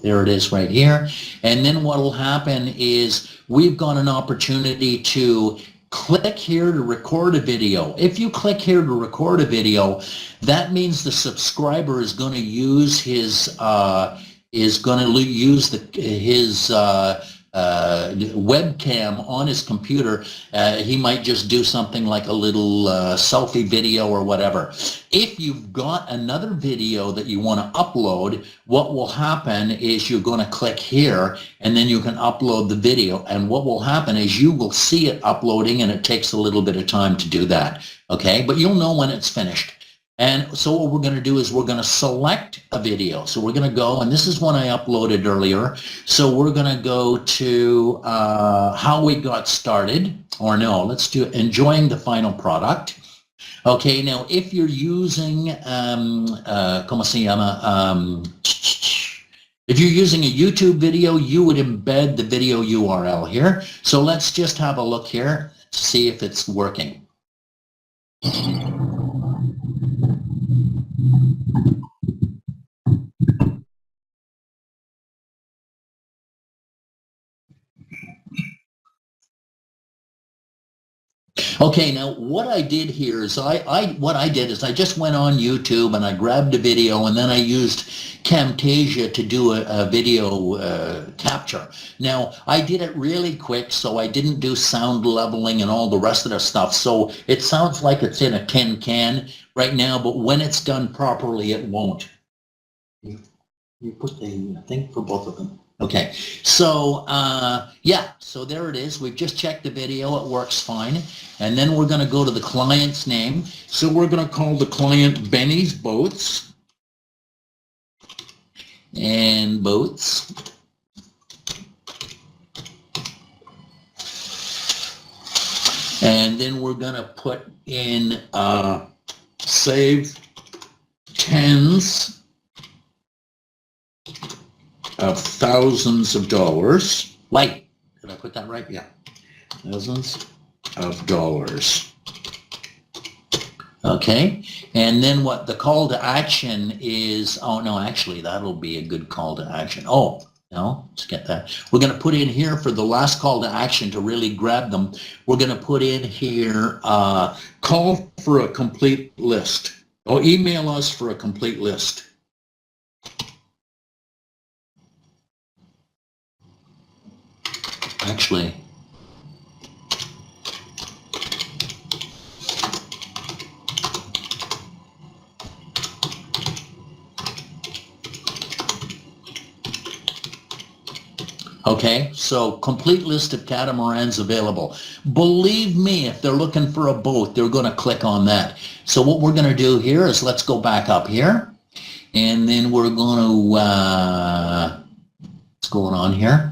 there it is right here. And then what will happen is we've got an opportunity to click here to record a video. If you click here to record a video, that means the subscriber is going to use his webcam on his computer. He might just do something like a little selfie video or whatever. If you've got another video that you want to upload, what will happen is you're going to click here and then you can upload the video. And what will happen is you will see it uploading, and it takes a little bit of time to do that. Okay, but you'll know when it's finished. And so what we're going to do is we're going to select a video. So we're going to go, and this is one I uploaded earlier. So we're going to go to how we got started, or no, let's do enjoying the final product. Okay, now if you're using, ¿cómo se llama? If you're using a YouTube video, you would embed the video URL here. So let's just have a look here to see if it's working. Okay, now what I did here is I just went on YouTube and I grabbed a video, and then I used Camtasia to do a video capture. Now, I did it really quick, so I didn't do sound leveling and all the rest of the stuff. So it sounds like it's in a tin can right now, but when it's done properly, it won't. You put the thing for both of them. Okay, so yeah, so there it is. We've just checked the video. It works fine. And then we're going to go to the client's name. So we're going to call the client Benny's Boats. And Boats. And then we're going to put in save tens of thousands of dollars. Did I put that right? Yeah. Thousands of dollars. Okay. And then what the call to action is, oh no, actually that'll be a good call to action. Oh, no, let's get that. We're going to put in here for the last call to action to really grab them. We're going to put in here, call for a complete list. Or email us for a complete list. Actually, okay, so complete list of catamarans available. Believe me, if they're looking for a boat, they're going to click on that. So what we're going to do here is let's go back up here, and then we're going to, what's going on here?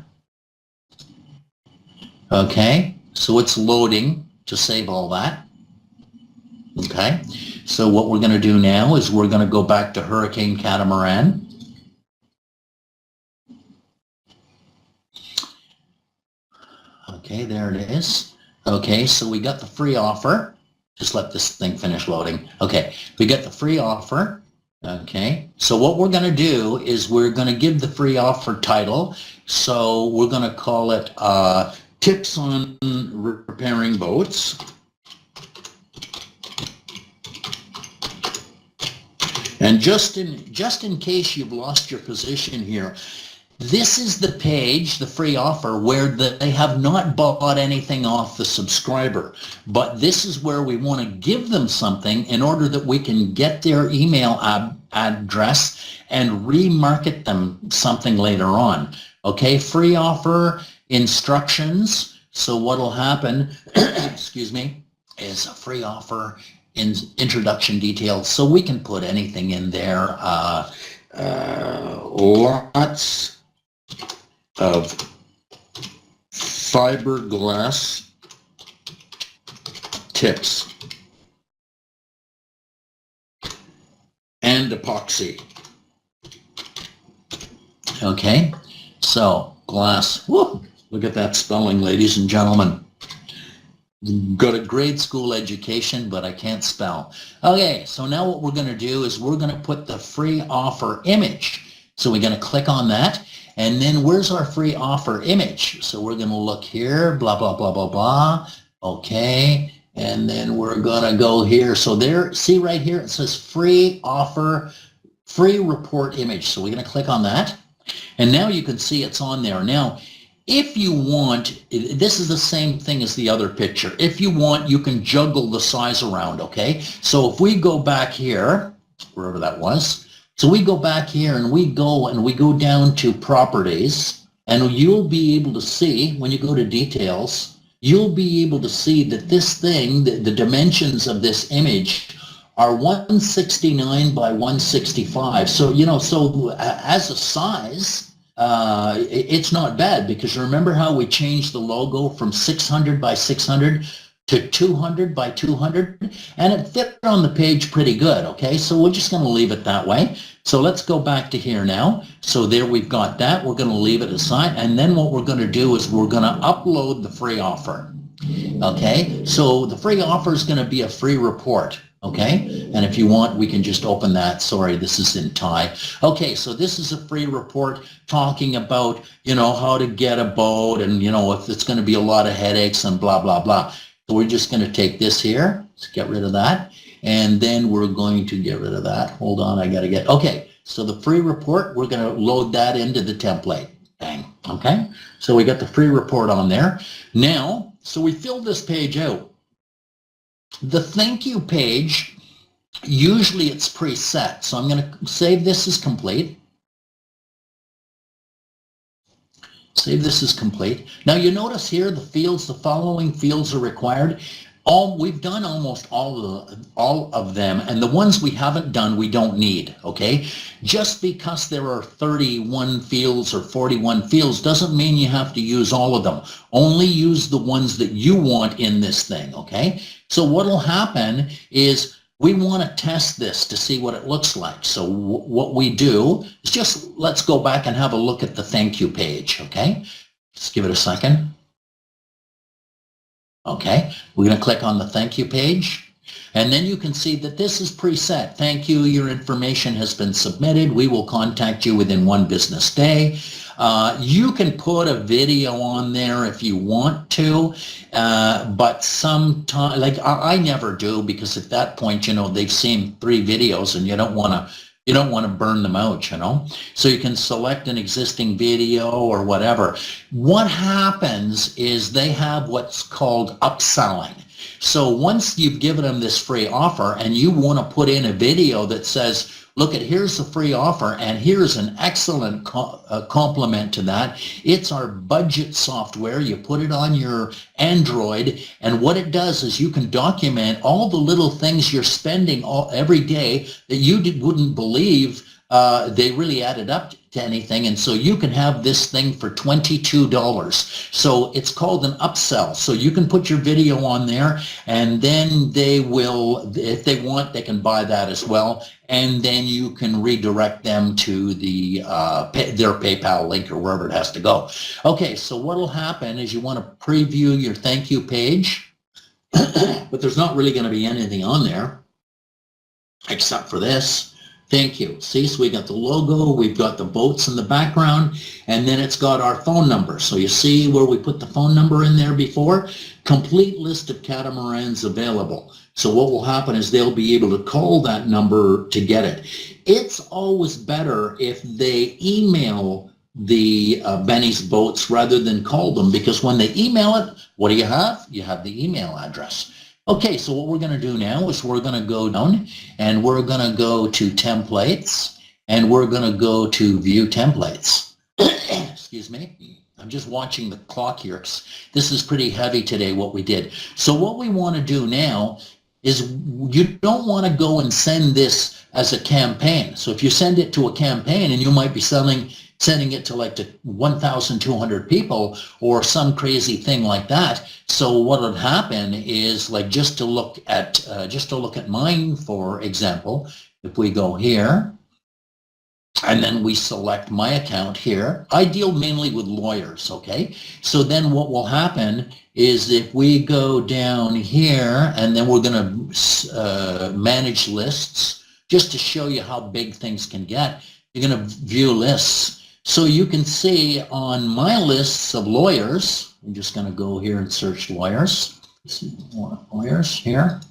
Okay, so it's loading to save all that. Okay, so what we're going to do now is we're going to go back to Hurricane Catamaran. Okay, there it is. Okay, so we got the free offer. Just let this thing finish loading. Okay, we got the free offer. Okay, so what we're going to do is we're going to give the free offer title. So we're going to call it Tips on Repairing Boats. And just in case you've lost your position here, this is the page, the free offer, where they have not bought anything off the subscriber. But this is where we want to give them something in order that we can get their email address and remarket them something later on. Okay, free offer instructions. So what will happen, excuse me, is a free offer in introduction details, so we can put anything in there. Lots of fiberglass tips and epoxy. Okay, so glass. Whoa, look at that spelling, ladies and gentlemen. Got a grade school education, but I can't spell. Okay, so now what we're going to do is we're going to put the free offer image. So we're going to click on that, and then where's our free offer image? So we're going to look here, blah, blah, blah, blah, blah. Okay, and then we're going to go here. So there, see right here, it says free offer, free report image. So we're going to click on that, and now you can see it's on there. Now, if you want, this is the same thing as the other picture. If you want, you can juggle the size around, okay? So if we go back here, wherever that was, so we go back here and we go down to properties, and you'll be able to see, when you go to details, you'll be able to see that this thing, the dimensions of this image are 169 by 165. So, you know, so as a size, it's not bad, because remember how we changed the logo from 600 by 600 to 200 by 200, and it fit on the page pretty good. Okay, so we're just going to leave it that way. So let's go back to here now. So there we've got that. We're going to leave it aside, and then what we're going to do is we're going to upload the free offer. Okay, so the free offer is going to be a free report. Okay, and if you want, we can just open that. Sorry, this is in Thai. Okay, so this is a free report talking about, you know, how to get a boat, and, you know, if it's going to be a lot of headaches and blah, blah, blah. So we're just going to take this here. Let's get rid of that. And then we're going to get rid of that. Hold on, I got to get, okay. So the free report, we're going to load that into the template. Bang, okay. So we got the free report on there. Now, so we filled this page out. The thank you page, usually it's preset. So I'm going to save this as complete. Save this as complete. Now you notice here the fields, the following fields are required. We've done almost all of them, and the ones we haven't done, we don't need, okay? Just because there are 31 fields or 41 fields doesn't mean you have to use all of them. Only use the ones that you want in this thing, okay? So what will happen is we want to test this to see what it looks like. So what we do is just, let's go back and have a look at the thank you page, okay? Just give it a second. Okay, we're going to click on the thank you page, and then you can see that this is preset. Thank you, your information has been submitted. We will contact you within 1 business day. You can put a video on there if you want to, but sometimes, like I never do, because at that point, you know, they've seen 3 videos and you don't want to burn them out, you know. So you can select an existing video or whatever. What happens is they have what's called upselling. So once you've given them this free offer and you want to put in a video that says, look at, here's the free offer, and here's an excellent complement to that. It's our budget software. You put it on your Android, and what it does is you can document all the little things you're spending every day that you wouldn't believe they really added up to anything, and so you can have this thing for $22. So it's called an upsell. So you can put your video on there, and then they will, if they want, they can buy that as well, and then you can redirect them to the their PayPal link or wherever it has to go. Okay, so what will happen is you want to preview your thank you page, but there's not really going to be anything on there except for this. Thank you. See, so we got the logo, we've got the boats in the background, and then it's got our phone number. So you see where we put the phone number in there before? Complete list of catamarans available. So what will happen is they'll be able to call that number to get it. It's always better if they email the Benny's Boats rather than call them, because when they email it, what do you have? You have the email address. Okay, so what we're going to do now is we're going to go down and we're going to go to templates, and we're going to go to view templates. Excuse me. I'm just watching the clock here. This is pretty heavy today, what we did. So what we want to do now is you don't want to go and send this as a campaign. So if you send it to a campaign, and you might be sending it to like to 1,200 people or some crazy thing like that. So what would happen is, like, just to look at mine, for example, if we go here, and then we select my account here. I deal mainly with lawyers, okay? So then what will happen is, if we go down here, and then we're going to manage lists, just to show you how big things can get, you're going to view lists. So you can see on my lists of lawyers, I'm just going to go here and search lawyers. Lawyers here.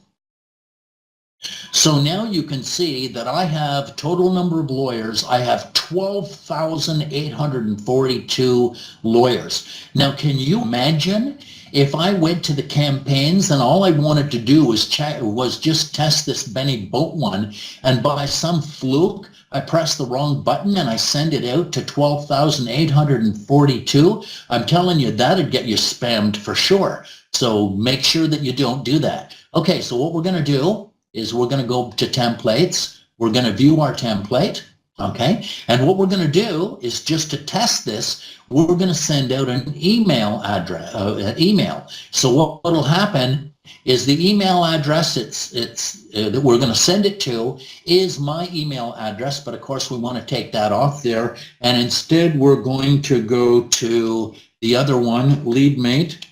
So now you can see that I have total number of lawyers. I have 12,842 lawyers. Now, can you imagine if I went to the campaigns and all I wanted to do was just test this Benny Boat one, and by some fluke, I press the wrong button and I send it out to 12,842? I'm telling you, that'd get you spammed for sure. So make sure that you don't do that. Okay, so what we're going to do is we're going to go to templates. We're going to view our template, okay? And what we're going to do is, just to test this, we're going to send out an email address, email. So what will happen is, the email address that we're going to send it to is my email address, but of course we want to take that off there, and instead we're going to go to the other one, LeadMate,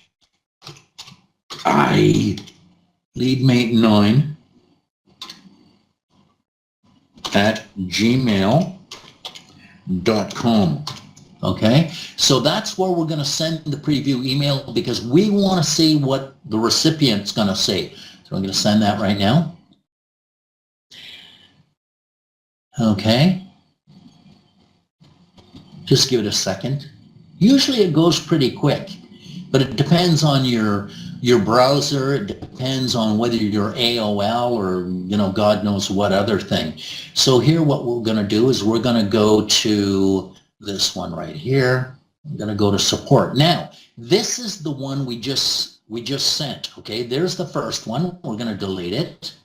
LeadMate9 at gmail.com. Okay, so that's where we're going to send the preview email, because we want to see what the recipient's going to say. So I'm going to send that right now. Okay, just give it a second. Usually it goes pretty quick, but it depends on your browser. It depends on whether you're AOL or, God knows what other thing. So here what we're going to do is, we're going to go to this one right here. I'm going to go to support. Now, this is the one we just sent. Okay, there's the first one. We're going to delete it.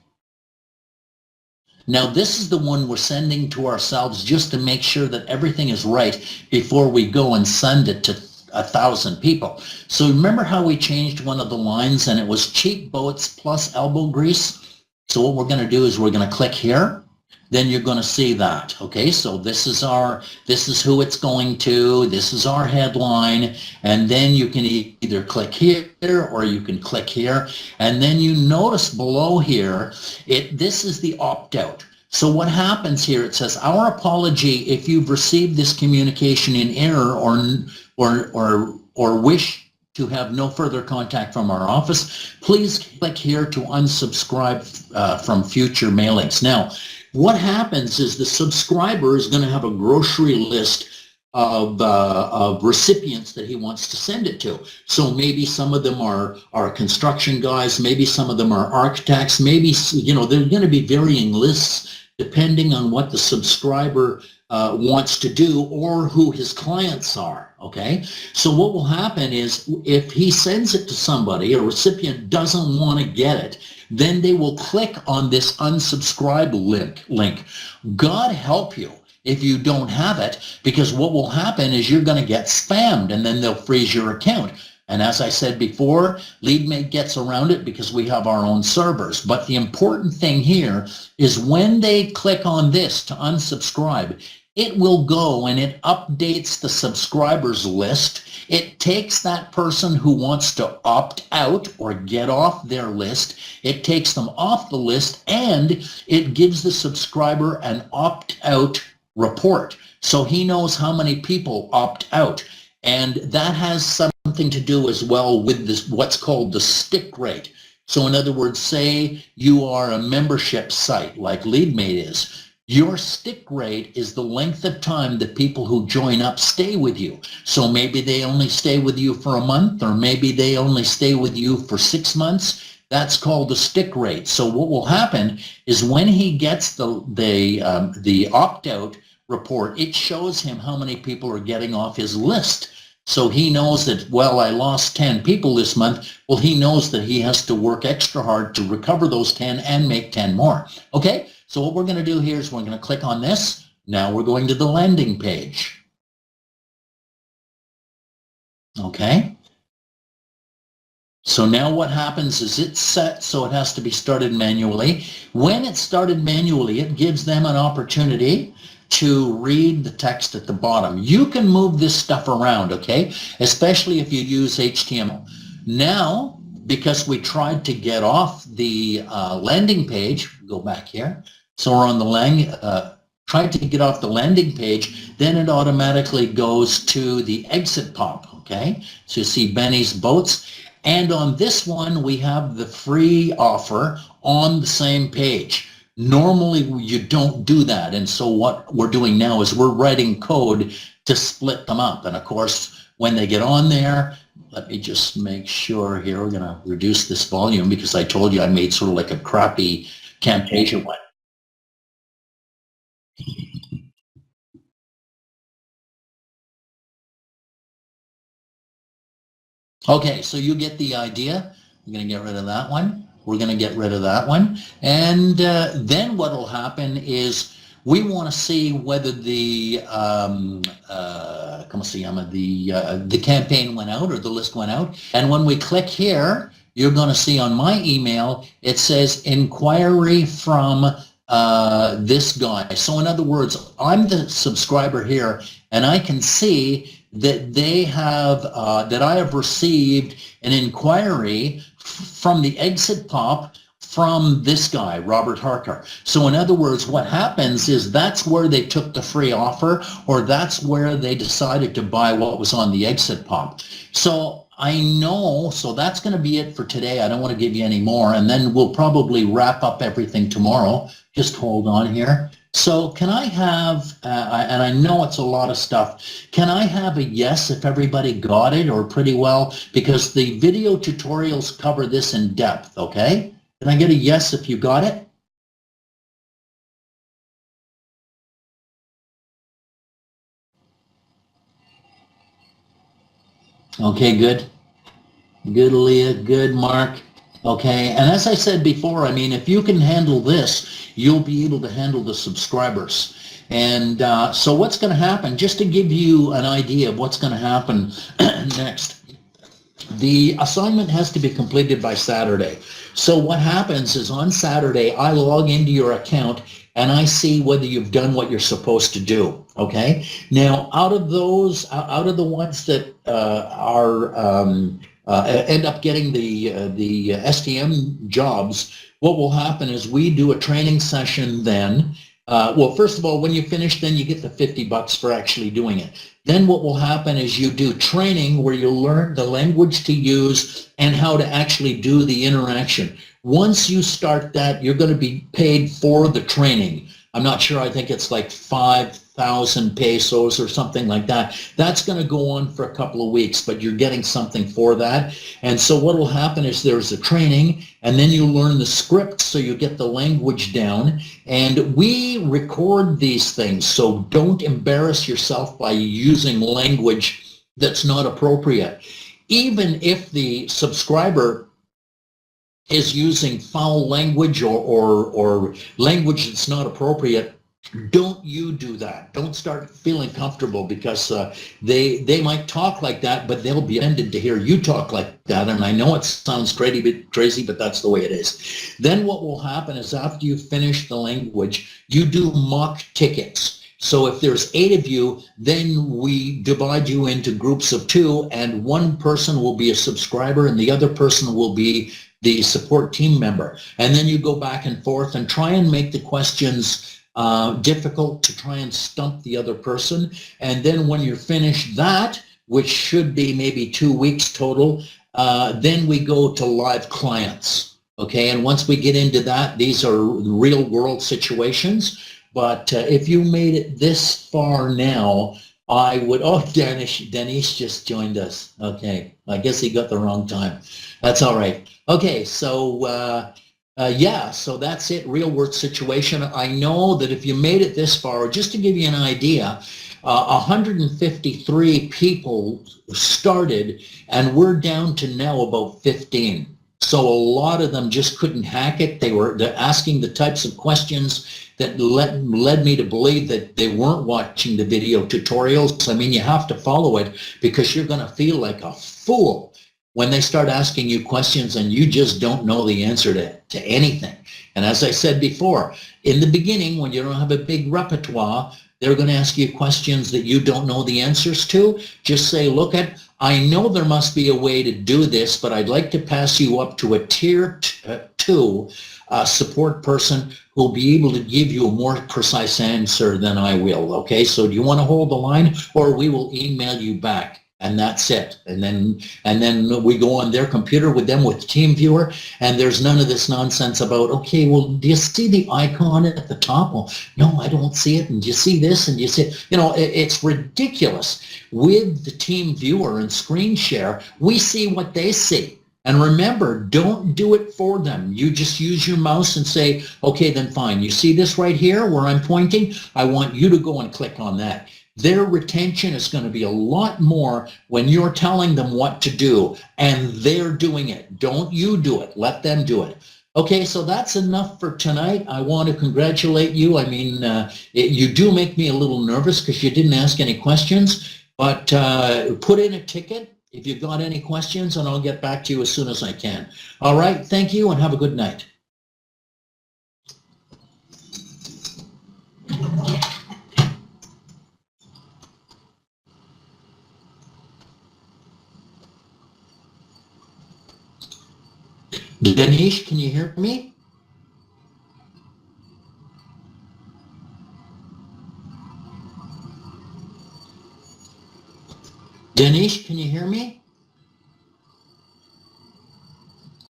Now, this is the one we're sending to ourselves, just to make sure that everything is right before we go and send it to 1,000 people. So remember how we changed one of the lines and it was cheap boats plus elbow grease? So what we're going to do is, we're going to click here. Then you're going to see that. Okay, so this is who it's going to. This is our headline. And then you can either click here or you can click here. And then you notice below here, this is the opt-out. So what happens here, it says, "Our apology if you've received this communication in error or wish to have no further contact from our office. Please click here to unsubscribe from future mailings." Now, what happens is, the subscriber is going to have a grocery list of recipients that he wants to send it to. So maybe some of them are construction guys, maybe some of them are architects, maybe, they're going to be varying lists depending on what the subscriber wants to do or who his clients are, okay? So what will happen is, if he sends it to somebody, a recipient doesn't want to get it, then they will click on this unsubscribe link. God help you if you don't have it, because what will happen is, you're going to get spammed, and then they'll freeze your account. And as I said before, LeadMate gets around it because we have our own servers. But the important thing here is, when they click on this to unsubscribe, it will go and it updates the subscribers list. It takes that person who wants to opt out or get off their list, it takes them off the list, and it gives the subscriber an opt-out report. So he knows how many people opt out. And that has something to do as well with this, what's called the stick rate. So in other words, say you are a membership site like LeadMate is. Your stick rate is the length of time that people who join up stay with you. So maybe they only stay with you for a month, or maybe they only stay with you for 6 months. That's called the stick rate. So what will happen is, when he gets the opt-out report, it shows him how many people are getting off his list. So he knows that, well, I lost 10 people this month. Well, he knows that he has to work extra hard to recover those 10 and make 10 more. Okay, so what we're going to do here is we're going to click on this. Now we're going to the landing page. Okay. So now what happens is it's set, so it has to be started manually. When it's started manually, it gives them an opportunity to read the text at the bottom. You can move this stuff around, okay? Especially if you use HTML. Now, because we tried to get off the landing page, go back here. So we're on the tried to get off the landing page, then it automatically goes to the exit pop, okay? So you see Benny's Boats. And on this one, we have the free offer on the same page. Normally, you don't do that. And so what we're doing now is we're writing code to split them up. And of course, when they get on there, let me just make sure here, we're going to reduce this volume because I told you I made sort of like a crappy Camtasia one. Okay, so you get the idea. I'm going to get rid of that one. We're going to get rid of that one. And then what will happen is we want to see whether the the campaign went out or the list went out. And when we click here, you're going to see on my email, it says inquiry from this guy. So in other words, I'm the subscriber here, and I can see that they have that I have received an inquiry from the exit pop from this guy, Robert Harker. So in other words, what happens is that's where they took the free offer, or that's where they decided to buy what was on the exit pop. So I know, so that's going to be it for today. I don't want to give you any more, and then we'll probably wrap up everything tomorrow. Just hold on here. So can I have, and I know it's a lot of stuff, can I have a yes if everybody got it or pretty well? Because the video tutorials cover this in depth, okay? Can I get a yes if you got it? Okay, good. Good, Leah. Good, Mark. Okay, and as I said before, I mean, if you can handle this, you'll be able to handle the subscribers. And so what's going to happen, just to give you an idea of what's going to happen next, the assignment has to be completed by Saturday. So what happens is on Saturday, I log into your account and I see whether you've done what you're supposed to do, okay? Now, out of the ones that end up getting the STM jobs, what will happen is we do a training session then. Well, first of all, when you finish, then you get the $50 for actually doing it. Then what will happen is you do training where you learn the language to use and how to actually do the interaction. Once you start that, you're going to be paid for the training. I'm not sure, I think it's like 5,000 pesos or something like that. That's going to go on for a couple of weeks, but you're getting something for that. And so what will happen is there's a training, and then you learn the script so you get the language down. And we record these things, so don't embarrass yourself by using language that's not appropriate. Even if the subscriber is using foul language or language that's not appropriate, don't you do that. Don't start feeling comfortable because they might talk like that, but they'll be offended to hear you talk like that. And I know it sounds crazy, but that's the way it is. Then what will happen is after you finish the language, you do mock tickets. So if there's 8 of you, then we divide you into groups of 2, and one person will be a subscriber and the other person will be the support team member. And then you go back and forth and try and make the questions difficult to try and stump the other person. And then when you're finished that, which should be maybe 2 weeks total, then we go to live clients. Okay, and once we get into that, these are real world situations. But if you made it this far now, I would, oh, Denise just joined us. Okay, I guess he got the wrong time. That's all right. Okay, so yeah, so that's it, real world situation. I know that if you made it this far, just to give you an idea, 153 people started, and we're down to now about 15. So a lot of them just couldn't hack it. They're asking the types of questions that led me to believe that they weren't watching the video tutorials. I mean, you have to follow it because you're going to feel like a fool when they start asking you questions and you just don't know the answer to anything. And as I said before, in the beginning, when you don't have a big repertoire, they're going to ask you questions that you don't know the answers to. Just say, look, I know there must be a way to do this, but I'd like to pass you up to a tier 2 support person who'll be able to give you a more precise answer than I will. Okay, so do you want to hold the line, or we will email you back? And that's it. And then we go on their computer with them with TeamViewer, and there's none of this nonsense about, okay, well, do you see the icon at the top? Well, no, I don't see it. And do you see this? And you see, it's ridiculous. With the TeamViewer and screen share, we see what they see. And remember, don't do it for them. You just use your mouse and say, okay, then fine. You see this right here where I'm pointing? I want you to go and click on that. Their retention is going to be a lot more when you're telling them what to do and they're doing it. Don't you do it. Let them do it. Okay, so that's enough for tonight. I want to congratulate you. I mean, you do make me a little nervous because you didn't ask any questions, but put in a ticket if you've got any questions, and I'll get back to you as soon as I can. All right, thank you and have a good night. Danish, can you hear me? Danish, can you hear me?